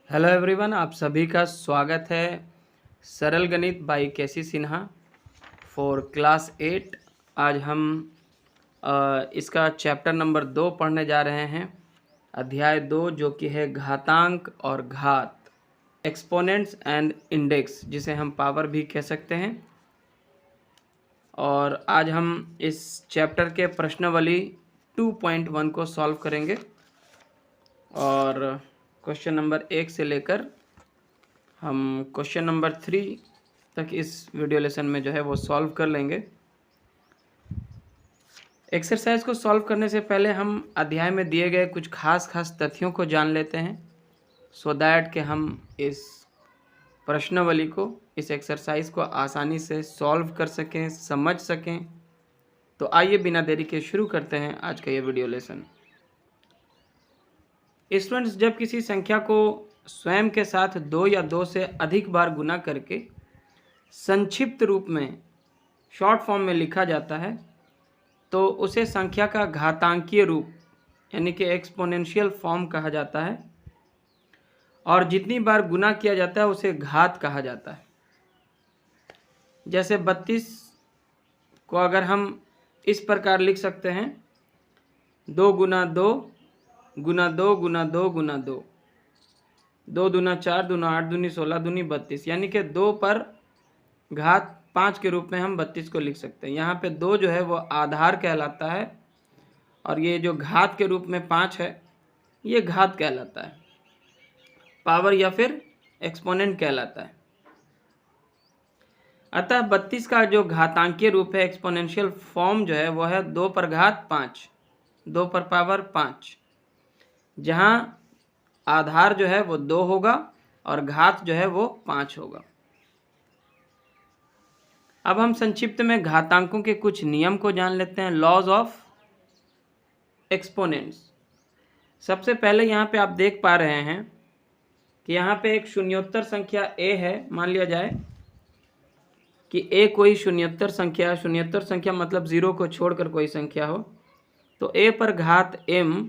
Hello everyone, आप सभी का स्वागत है सरल गणित by KC Sinha for class 8। आज हम इसका चैप्टर नंबर 2 पढ़ने जा रहे हैं, अध्याय 2, जो कि है घातांक और घात, एक्सपोनेंट्स एंड इंडेक्स, जिसे हम पावर भी कह सकते हैं। और आज हम इस चैप्टर के प्रश्नावली 2.1 को सॉल्व करेंगे और क्वेश्चन नंबर 1 से लेकर हम क्वेश्चन नंबर 3 तक इस वीडियो लेसन में जो है वो सॉल्व कर लेंगे। एक्सरसाइज को सॉल्व करने से पहले हम अध्याय में दिए गए कुछ खास तथ्यों को जान लेते हैं, सो दैट कि हम इस प्रश्नावली को, इस एक्सरसाइज को आसानी से सॉल्व कर सकें, समझ सकें। तो आइए बिना देरी के शुरू करते हैं आज का ये वीडियो लेसन। स्टूडेंट्स, जब किसी संख्या को स्वयं के साथ 2 या 2 से अधिक बार गुना करके संक्षिप्त रूप में, शॉर्ट फॉर्म में लिखा जाता है, तो उसे संख्या का घातांकीय रूप यानी कि एक्सपोनेंशियल फॉर्म कहा जाता है। और जितनी बार गुना किया जाता है उसे घात कहा जाता है। जैसे 32 को अगर हम इस प्रकार लिख सकते हैं, 2 गुना 2 गुना 2 गुना 2 गुना 2, 2 दूना 4 दूना 8 दूनी 16 दूनी 32, यानी कि 2 पर घात 5 के रूप में हम 32 को लिख सकते हैं। यहाँ पे 2 जो है वो आधार कहलाता है और ये जो घात के रूप में 5 है ये घात कहलाता है, पावर या फिर एक्सपोनेंट कहलाता है। अतः 32 का जो घातांकीय रूप है, एक्सपोनेंशियल फॉर्म जो है वो है 2 पर घात 5, 2 पर पावर 5, जहाँ आधार जो है वो 2 होगा और घात जो है वो 5 होगा। अब हम संक्षिप्त में घातांकों के कुछ नियम को जान लेते हैं, लॉज ऑफ एक्सपोनेंट्स। सबसे पहले यहाँ पे आप देख पा रहे हैं कि यहाँ पे एक शून्योत्तर संख्या a है। मान लिया जाए कि a कोई शून्योत्तर संख्या मतलब 0 को छोड़कर कोई संख्या हो, तो a पर घात m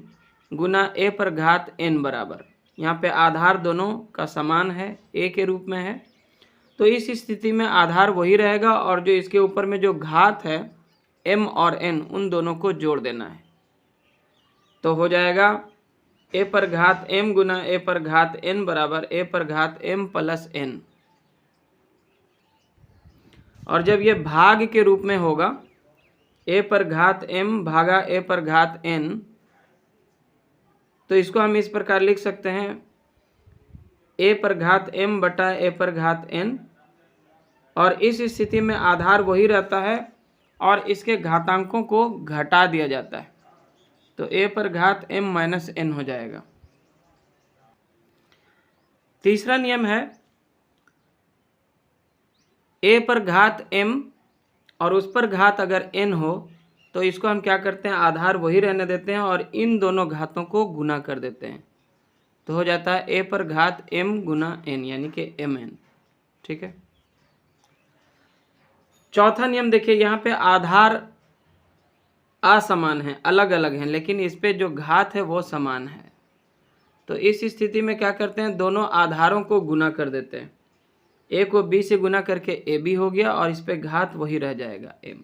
गुना a पर घात n बराबर, यहाँ पे आधार दोनों का समान है, a के रूप में है, तो इस स्थिति में आधार वही रहेगा और जो इसके ऊपर में जो घात है m और n, उन दोनों को जोड़ देना है। तो हो जाएगा a पर घात m गुना a पर घात n बराबर a पर घात m प्लस n। और जब ये भाग के रूप में होगा, a पर घात m भागा a पर घात n, तो इसको हम इस प्रकार लिख सकते हैं, a पर घात m बटा a पर घात n। और इस स्थिति में आधार वही रहता है और इसके घातांकों को घटा दिया जाता है, तो a पर घात m माइनस n हो जाएगा। तीसरा नियम है, a पर घात m और उस पर घात अगर n हो तो इसको हम क्या करते हैं, आधार वही रहने देते हैं और इन दोनों घातों को गुना कर देते हैं, तो हो जाता है a पर घात m गुना n यानी कि mn। ठीक है। चौथा नियम देखिए, यहाँ पे आधार असमान है, अलग अलग हैं, लेकिन इस पे जो घात है वो समान है। तो इस स्थिति में क्या करते हैं, दोनों आधारों को गुना कर देते हैं, a को b से गुना करके ab हो गया और इस पे घात वही रह जाएगा m।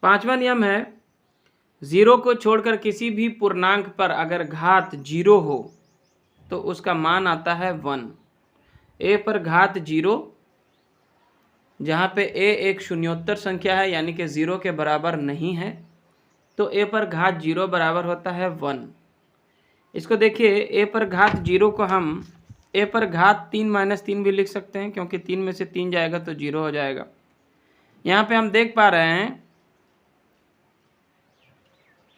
पांचवा नियम है, 0 को छोड़कर किसी भी पूर्णांक पर अगर घात 0 हो तो उसका मान आता है 1। a पर घात 0, जहाँ पे a एक शून्योत्तर संख्या है यानी कि 0 के बराबर नहीं है, तो a पर घात 0 बराबर होता है 1। इसको देखिए, a पर घात 0 को हम a पर घात 3 माइनस 3 भी लिख सकते हैं, क्योंकि 3 में से 3 जाएगा तो 0 हो जाएगा। यहाँ पे हम देख पा रहे हैं,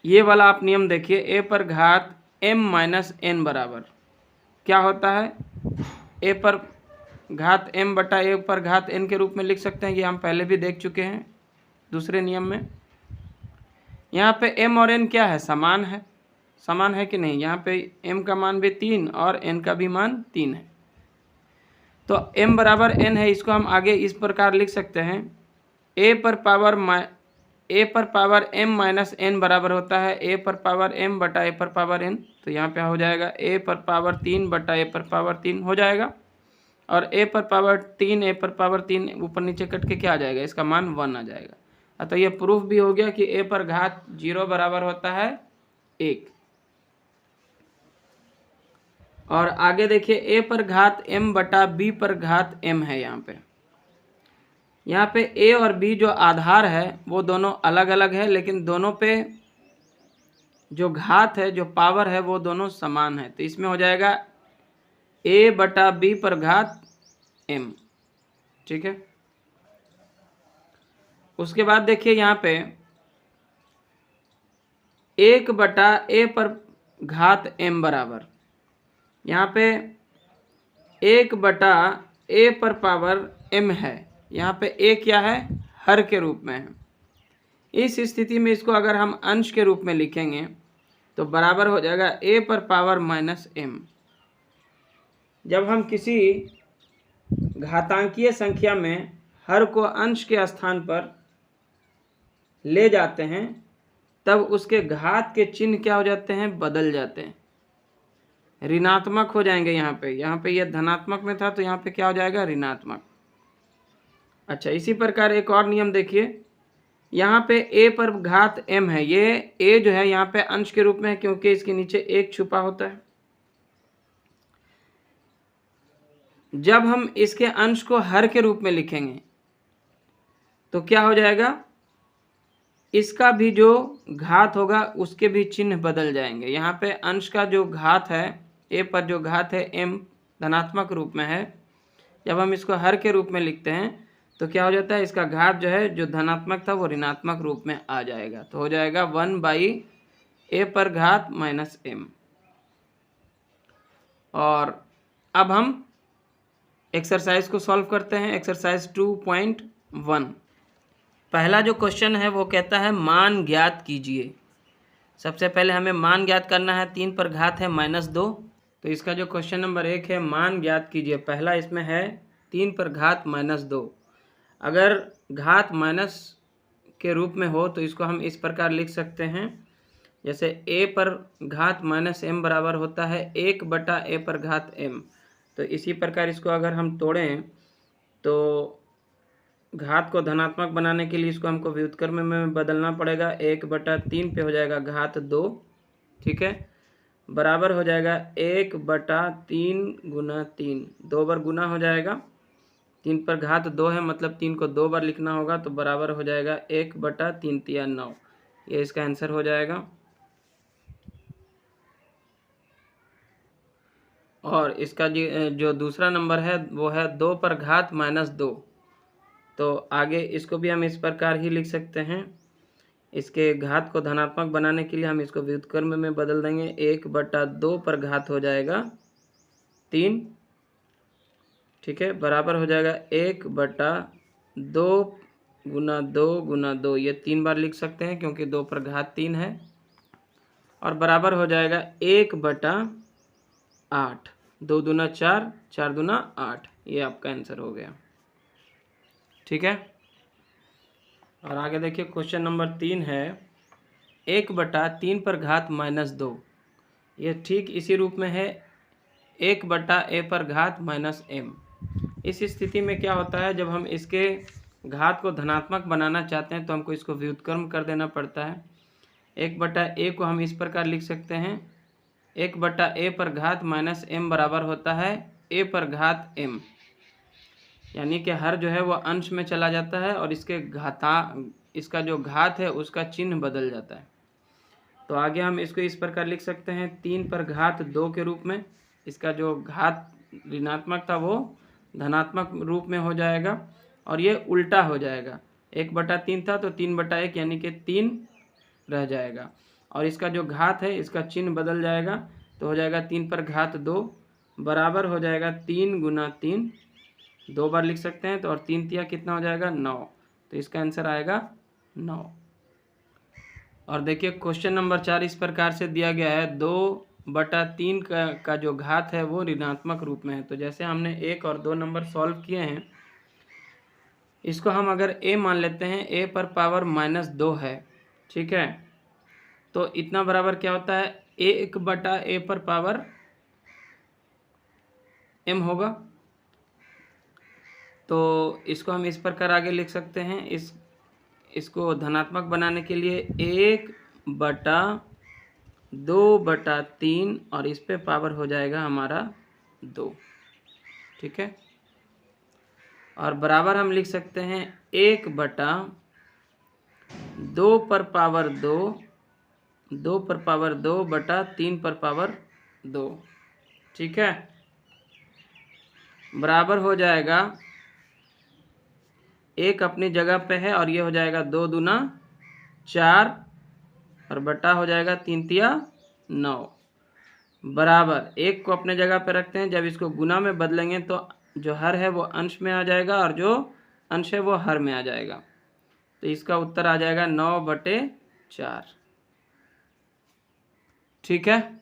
ये वाला आप नियम देखिए, a पर घात m माइनस n बराबर क्या होता है, a पर घात m बटा a पर घात n के रूप में लिख सकते हैं। ये हम पहले भी देख चुके हैं दूसरे नियम में। यहाँ पे m और n क्या है, समान है, समान है कि नहीं। यहाँ पे m का मान भी 3 और n का भी मान 3 है, तो m बराबर n है। इसको हम आगे इस प्रकार लिख सकते हैं, a पर पावर a पर पावर m माइनस n बराबर होता है a पर पावर m बटा a पर पावर n। तो यहाँ पे हो जाएगा a पर पावर 3 बटा a पर पावर 3 हो जाएगा, और a पर पावर 3 a पर पावर 3 ऊपर नीचे कट के क्या आ जाएगा, इसका मान 1 आ जाएगा। अतः ये प्रूफ भी हो गया कि a पर घात 0 बराबर होता है 1। और आगे देखिए a पर घात m बटा b पर घात m है। यहाँ पे a और b जो आधार है वो दोनों अलग अलग है, लेकिन दोनों पे जो घात है, जो पावर है, वो दोनों समान है। तो इसमें हो जाएगा a बटा b पर घात m। ठीक है, उसके बाद देखिए यहाँ पे 1 बटा a पर घात m बराबर, यहाँ पे 1 बटा a पर पावर m है। यहाँ पे a क्या है, हर के रूप में है। इस स्थिति में इसको अगर हम अंश के रूप में लिखेंगे तो बराबर हो जाएगा a पर पावर माइनस m। जब हम किसी घातांकीय संख्या में हर को अंश के स्थान पर ले जाते हैं तब उसके घात के चिन्ह क्या हो जाते हैं, बदल जाते हैं, ऋणात्मक हो जाएंगे। यहाँ पे ये धनात्मक में था तो यहाँ पे क्या हो जाएगा, ऋणात्मक। अच्छा, इसी प्रकार एक और नियम देखिए, यहाँ पे a पर घात m है, ये a जो है यहाँ पे अंश के रूप में है क्योंकि इसके नीचे एक छुपा होता है। जब हम इसके अंश को हर के रूप में लिखेंगे तो क्या हो जाएगा, इसका भी जो घात होगा उसके भी चिन्ह बदल जाएंगे। यहाँ पे अंश का जो घात है, a पर जो घात है m धनात्मक रूप में है, जब हम इसको हर के रूप में लिखते हैं तो क्या हो जाता है, इसका घात जो है, जो धनात्मक था वो ऋणात्मक रूप में आ जाएगा। तो हो जाएगा 1/a पर घात माइनस m। और अब हम एक्सरसाइज को सॉल्व करते हैं। एक्सरसाइज 2.1। पहला जो क्वेश्चन है वो कहता है मान ज्ञात कीजिए। सबसे पहले हमें मान ज्ञात करना है। 3 पर घात है -2, तो इसका जो क्वेश्चन नंबर 1 है मान ज्ञात कीजिए, पहला इसमें है 3 पर घात -2। अगर घात माइनस के रूप में हो तो इसको हम इस प्रकार लिख सकते हैं, जैसे a पर घात माइनस m बराबर होता है 1 बटा a पर घात m। तो इसी प्रकार इसको अगर हम तोड़ें तो घात को धनात्मक बनाने के लिए इसको हमको व्युत्क्रम में बदलना पड़ेगा। 1/3 पे हो जाएगा घात 2। ठीक है, बराबर हो जाएगा 1/3 गुना 3, 2 बार गुना हो जाएगा। 3 पर घात 2 है मतलब 3 को 2 बार लिखना होगा, तो बराबर हो जाएगा 1/3 तिया 9। ये इसका आंसर हो जाएगा। और इसका जो दूसरा नंबर है वो है 2 पर घात -2। तो आगे इसको भी हम इस प्रकार ही लिख सकते हैं। इसके घात को धनात्मक बनाने के लिए हम इसको व्युत्क्रम में बदल देंगे। 1/2 पर घात हो जाएगा 3। ठीक है, बराबर हो जाएगा 1/2 गुना 2 गुना 2। ये 3 बार लिख सकते हैं क्योंक't 2 पर घात 3 है। और बराबर हो जाएगा 1/8। 2 दूना 4, 4 दूना 8। ये आपका आंसर हो गया। ठीक है, और आगे देखिए क्वेश्चन नंबर 3 है 1/3 पर घात -2। ये ठीक इसी रूप में है 1/a पर घात -m। इस स्थिति में क्या होता है, जब हम इसके घात को धनात्मक बनाना चाहते हैं तो हमको इसको व्युत्क्रम कर देना पड़ता है। 1/a को हम इस प्रकार लिख सकते हैं, 1/a पर घात -m बराबर होता है a पर घात m। यानी कि हर जो है वो अंश में चला जाता है और इसका जो घात है उसका चिन्ह बदल जाता है। तो आगे हम इसको इस प्रकार लिख सकते हैं 3 पर घात 2 के रूप में। इसका जो घात ऋणात्मक था वो धनात्मक रूप में हो जाएगा और ये उल्टा हो जाएगा। 1/3 था तो 3/1 यानी कि 3 रह जाएगा। और इसका जो घात है इसका चिन्ह बदल जाएगा, तो हो जाएगा 3 पर घात 2 बराबर हो जाएगा 3 गुना 3। 2 बार लिख सकते हैं तो, और 3 तिया कितना हो जाएगा 9। तो इसका आंसर आएगा 9। और देखिए क्वेश्चन नंबर 4 इस प्रकार से दिया गया है 2/3 का जो घात है वो ऋणात्मक रूप में है। तो जैसे हमने 1 और 2 नंबर सॉल्व किए हैं इसको हम अगर a मान लेते हैं, a पर पावर -2 है, ठीक है, तो इतना बराबर क्या होता है, 1/a पर पावर m होगा। तो इसको हम इस प्रकार आगे लिख सकते हैं, इसको धनात्मक बनाने के लिए 1/2/3 और इस पे पावर हो जाएगा हमारा 2, ठीक है। और बराबर हम लिख सकते हैं 1/2 पर पावर 2, 2 पर पावर 2/3 पर पावर 2, ठीक है। बराबर हो जाएगा, एक अपनी जगह पे है और ये हो जाएगा 2 दूना 4 और बटा हो जाएगा 3 तिया 9, बराबर एक को अपने जगह पे रखते हैं। जब इसको गुना में बदलेंगे तो जो हर है वो अंश में आ जाएगा और जो अंश है वो हर में आ जाएगा। तो इसका उत्तर आ जाएगा 9/4, ठीक है।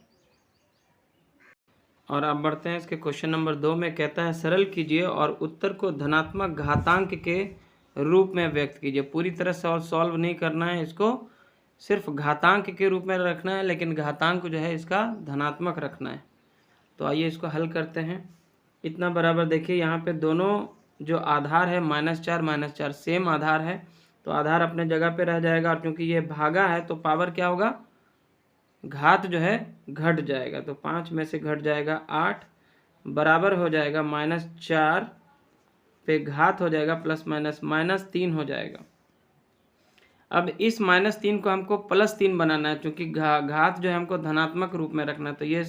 और अब बढ़ते हैं इसके क्वेश्चन नंबर 2 में। कहता है सरल कीजिए और उत्तर को धनात्मक घातांक के रूप में व्यक्त कीजिए। पूरी तरह से सॉल्व नहीं करना है, इसको सिर्फ घातांक के रूप में रखना है, लेकिन घातांक जो है इसका धनात्मक रखना है। तो आइए इसको हल करते हैं। इतना बराबर देखिए यहाँ पे दोनों जो आधार है -4 सेम आधार है, तो आधार अपने जगह पे रह जाएगा। और क्योंकि ये भागा है तो पावर क्या होगा, घात जो है घट जाएगा। तो 5 में से घट जाएगा 8, बराबर हो जाएगा -4 पे घात हो जाएगा ±-3 हो जाएगा। अब इस -3 को हमको +3 बनाना है, क्योंकि घात जो है हमको धनात्मक रूप में रखना है। तो ये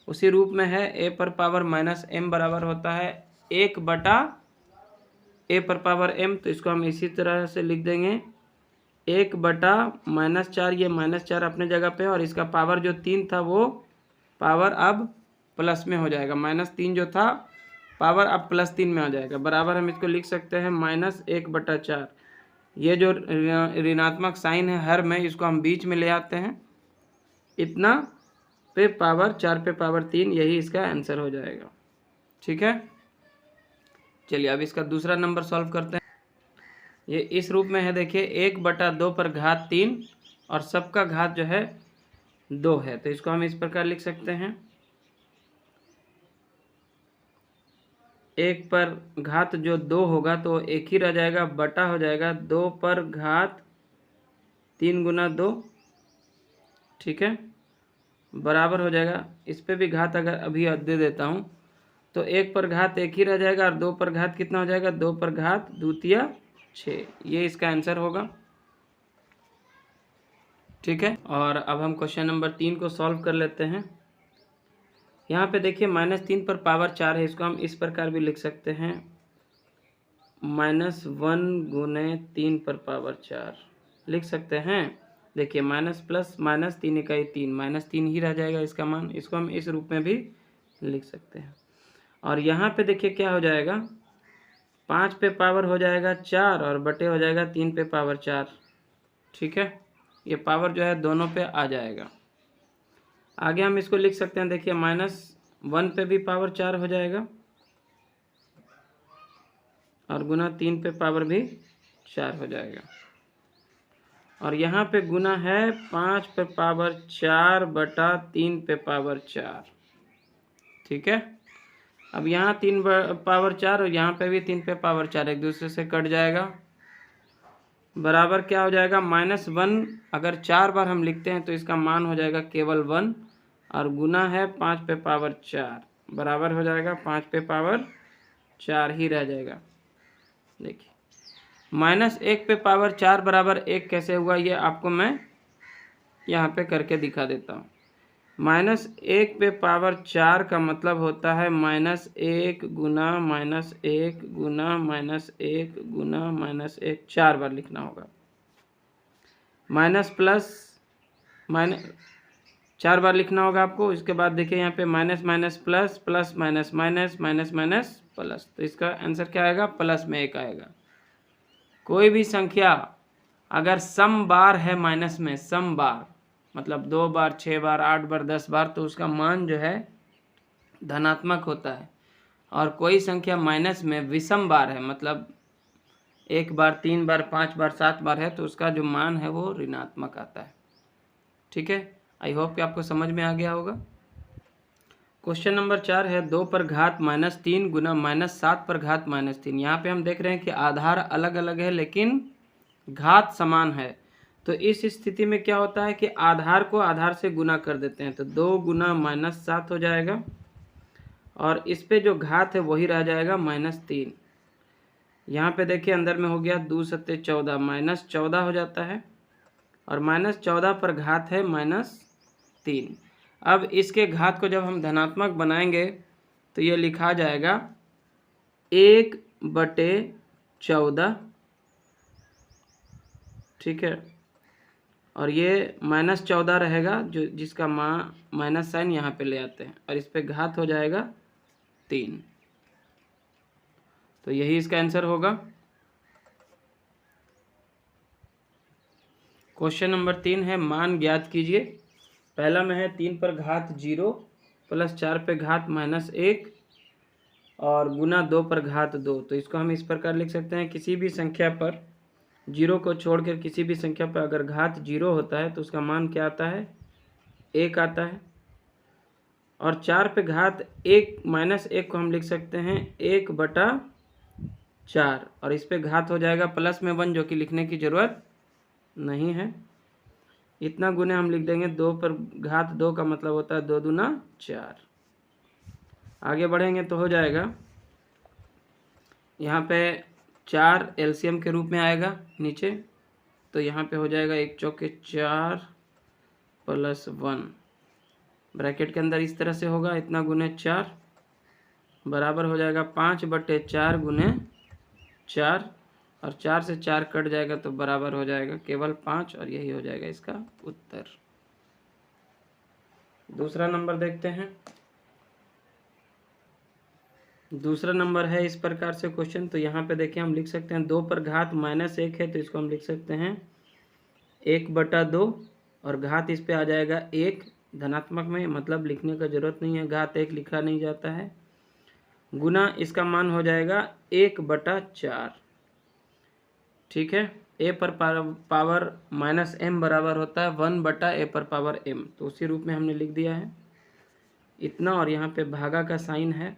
उसी रूप में है, a पर पावर -m बराबर होता है 1/a पर पावर m। तो इसको हम इसी तरह से लिख देंगे 1/-4, ये -4 अपने जगह पे, और इसका पावर जो 3 था वो पावर अब प्लस में हो जाएगा। -3 जो था पावर अब +3 में आ जाएगा। बराबर हम इसको लिख सकते हैं -1/4। ये जो ऋणात्मक साइन है हर में, इसको हम बीच में ले आते हैं, इतना पे पावर 4 पे पावर 3, यही इसका आंसर हो जाएगा, ठीक है। चलिए अब इसका दूसरा नंबर सॉल्व करते हैं। ये इस रूप में है, देखिए 1/2 पर घात 3 और सबका घात जो है 2 है। तो इसको हम इस प्रकार लिख सकते हैं, 1 पर घात जो 2 होगा तो एक ही रह जाएगा, बटा हो जाएगा 2 पर घात 3 गुना 2, ठीक है, बराबर हो जाएगा। इस पे भी घात अगर अभी दे देता हूँ तो 1 पर घात 1 ही रह जाएगा और 2 पर घात कितना हो जाएगा, 2 पर घात 2 6, ये इसका आंसर होगा, ठीक है। और अब हम क्वेश्चन नंबर 3 को सॉल्व कर लेते हैं। यहाँ पे देखिए -3 पर पावर 4 है, इसको हम इस प्रकार भी लिख सकते हैं, -1 गुने 3 पर पावर 4 लिख सकते हैं। देखिए माइनस प्लस -3 इकाई 3, -3 ही रह जाएगा इसका मान। इसको हम इस रूप में भी लिख सकते हैं। और यहाँ पे देखिए क्या हो जाएगा, 5 पे पावर हो जाएगा 4 और बटे हो जाएगा 3 पे पावर 4, ठीक है। ये पावर जो है दोनों पे आ जाएगा। आगे हम इसको लिख सकते हैं, देखिए -1 पे भी पावर 4 हो जाएगा और गुना 3 पे पावर भी 4 हो जाएगा। और यहाँ पे गुना है 5 पे पावर 4 बटा 3 पे पावर 4, ठीक है। अब यहाँ 3 पावर 4 और यहाँ पे भी 3 पे पावर 4 एक दूसरे से कट जाएगा। बराबर क्या हो जाएगा, -1 अगर 4 बार हम लिखते हैं तो इसका मान हो जाएगा केवल 1, और गुना है 5 पे पावर 4, बराबर हो जाएगा 5 पे पावर 4 ही रह जाएगा। देखिए -1 पे पावर 4 बराबर 1 कैसे हुआ, ये आपको मैं यहाँ पे करके दिखा देता हूँ। -1 पे पावर 4 का मतलब होता है -1 गुना -1 गुना -1 गुना -1, 4 बार लिखना होगा। माइनस प्लस माइनस 4 बार लिखना होगा आपको। इसके बाद देखिए यहाँ पे minus minus plus, plus minus minus, minus minus plus, तो इसका आंसर क्या आएगा, प्लस में 1 आएगा। कोई भी संख्या अगर सम बार है माइनस में, सम बार मतलब 2 बार, 6 बार, 8 बार, 10 बार, तो उसका मान जो है धनात्मक होता है। और कोई संख्या माइनस में विषम बार है, मतलब 1 बार, 3 बार, 5 बार, 7 बार है तो उसका जो मान है वो ऋणात्मक आता है। ठीक है, आई होप कि आपको समझ में आ गया होगा। क्वेश्चन नंबर 4 है 2 पर घात -3 गुना -7 पर घात -3। यहाँ पे हम देख रहे हैं कि आधार अलग अलग है लेकिन घात समान है। तो इस स्थिति में क्या होता है कि आधार को आधार से गुना कर देते हैं, तो 2 गुना -7 हो जाएगा और इस पे जो घात है वही रह जाएगा -3। यहाँ पे देखिए अंदर में हो गया 2 सत्ते 14, -14 हो जाता है और -14 पर घात है -3। अब इसके घात को जब हम धनात्मक बनाएंगे तो ये लिखा जाएगा 1/14, ठीक है, और ये -14 रहेगा जो जिसका माइनस साइन यहाँ पे ले आते हैं और इस पे घात हो जाएगा 3। तो यही इसका आंसर होगा। क्वेश्चन नंबर 3 है मान ज्ञात कीजिए। पहला में है 3 पर घात 0 प्लस 4 पे घात -1 और गुना 2 पर घात 2। तो इसको हम इस प्रकार लिख सकते हैं, किसी भी संख्या पर 0 को छोड़कर किसी भी संख्या पर अगर घात 0 होता है तो उसका मान क्या आता है, 1 आता है। और 4 पे घात 1 -1 को हम लिख सकते हैं 1/4 और इस पे घात हो जाएगा प्लस में 1 जो कि लिखने की ज़रूरत नहीं है। इतना गुने हम लिख देंगे, 2 पर घात 2 का मतलब होता है 2 दूना 4। आगे बढ़ेंगे तो हो जाएगा यहाँ पे 4 एलसीएम के रूप में आएगा नीचे, तो यहाँ पे हो जाएगा 1 चौके 4 प्लस 1 ब्रैकेट के अंदर इस तरह से होगा, इतना गुने 4 बराबर हो जाएगा 5/4 गुने 4 और 4 से 4 कट जाएगा तो बराबर हो जाएगा केवल 5 और यही हो जाएगा इसका उत्तर। दूसरा नंबर देखते हैं। दूसरा नंबर है इस प्रकार से क्वेश्चन, तो यहाँ पे देखिए हम लिख सकते हैं 2 पर घात -1 है तो इसको हम लिख सकते हैं 1/2 और घात इस पे आ जाएगा 1 धनात्मक में, मतलब लिखने का जरूरत नहीं है, घात 1 लिखा नहीं जाता है, गुना इसका मान हो जाएगा 1/4। ठीक है, a पर पावर -m बराबर होता है 1/a पर पावर m, तो उसी रूप में हमने लिख दिया है इतना और यहाँ पे भागा का साइन है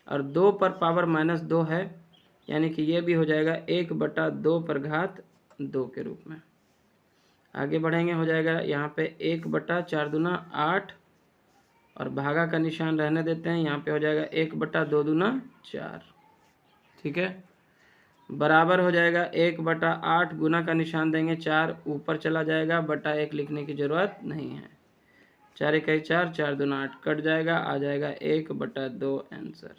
और 2 पर पावर -2 है यानी कि ये भी हो जाएगा 1/2 पर घात 2 के रूप में। आगे बढ़ेंगे, हो जाएगा यहाँ पे 1/4 दूना 8 और भागा का निशान रहने देते हैं, यहाँ पे हो जाएगा 1/2 दूना 4। ठीक है, बराबर हो जाएगा 1/8 गुना का निशान देंगे, 4 ऊपर चला जाएगा, बटा 1 लिखने की ज़रूरत नहीं है। 4 × 1 4, 4 दूना 8 कट जाएगा, आ जाएगा 1/2 आंसर।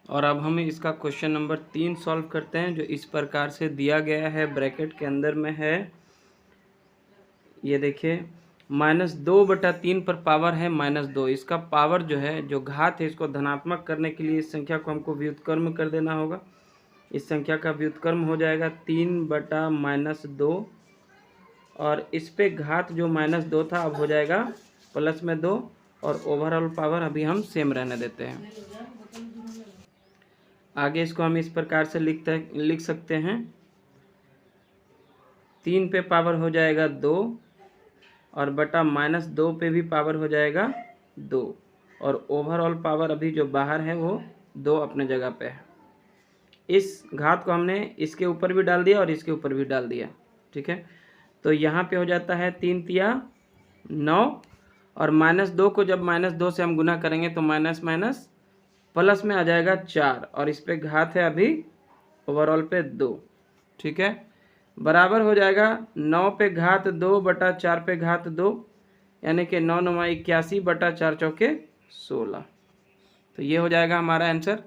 और अब हम इसका क्वेश्चन नंबर 3 सॉल्व करते हैं जो इस प्रकार से दिया गया है, ब्रैकेट के अंदर में है, ये देखिए -2/3 पर पावर है -2। इसका पावर जो है, जो घात है, इसको धनात्मक करने के लिए इस संख्या को हमको व्युत्क्रम कर देना होगा। इस संख्या का व्युत्क्रम हो जाएगा 3/-2 और इस पे घात जो -2 था अब हो जाएगा प्लस में 2 और ओवरऑल पावर अभी हम सेम रहने देते हैं। आगे इसको हम इस प्रकार से लिख सकते हैं, 3 पे पावर हो जाएगा 2 और बटा -2 पे भी पावर हो जाएगा 2 और ओवरऑल पावर अभी जो बाहर है वो 2 अपने जगह पे है। इस घात को हमने इसके ऊपर भी डाल दिया और इसके ऊपर भी डाल दिया। ठीक है, तो यहाँ पे हो जाता है 3 तिया 9 और -2 को जब -2 से हम गुना करेंगे तो माइनस माइनस प्लस में आ जाएगा 4 और इस पे घात है अभी ओवरऑल पे 2। ठीक है, बराबर हो जाएगा 9 पे घात 2 बटा 4 पे घात 2 यानी कि 9 9 81 बटा 4 चौके 16। तो ये हो जाएगा हमारा आंसर।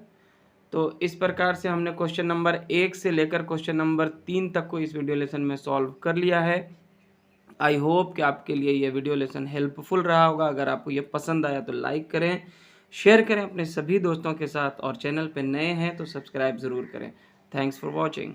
तो इस प्रकार से हमने क्वेश्चन नंबर 1 से लेकर क्वेश्चन नंबर 3 तक को इस वीडियो लेसन में सॉल्व कर लिया है। आई होप कि आपके लिए ये वीडियो लेसन हेल्पफुल रहा होगा। अगर आपको ये पसंद आया तो लाइक करें, शेयर करें अपने सभी दोस्तों के साथ और चैनल पे नए हैं तो सब्सक्राइब ज़रूर करें। Thanks for watching.